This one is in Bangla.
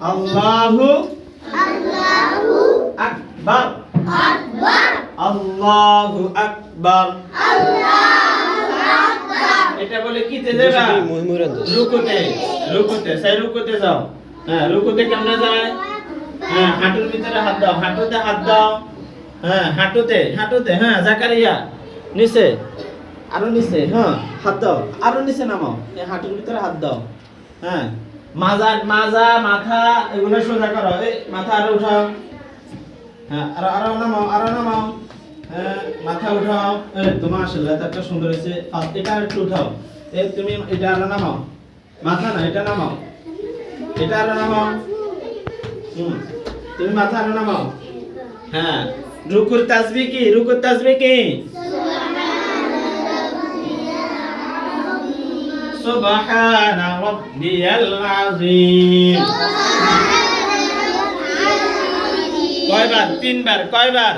আল্লাহু আকবার আল্লাহু আকবার এটা বলে কি তে যাবা রুকুতে রুকুতে সেই রুকুতে যাও হ্যাঁ রুকুতে কেমনে যায় হ্যাঁ হাঁটুর ভিতরে হাত দাও হাঁটুতে হাত দাও হ্যাঁ হাঁটুতে হাঁটুতে হ্যাঁ জাকারিয়া নিচে আরো নিচে হ্যাঁ হাত দাও আরো নিচে নামাও এই হাঁটুর ভিতরে হাত দাও হ্যাঁ মাজা মাজা মাথা এগুলো সোজা করো এই মাথা আরো উঠাও হ্যাঁ আরো আরো নামাও হ্যাঁ মাথা উঠাও এই তোমার আসলে একটা সুন্দর হয়েছে এটা একটু উঠাও এই তুমি এটা আরো নামাও মাথা না এটা নামাও এটা আরো নামাও তুমি মাথা আরো নামাও হ্যাঁ রুকুর তাসবিহ কি সুবহানা রাব্বিয়াল আযীম কয়বার তিনবার কয়বার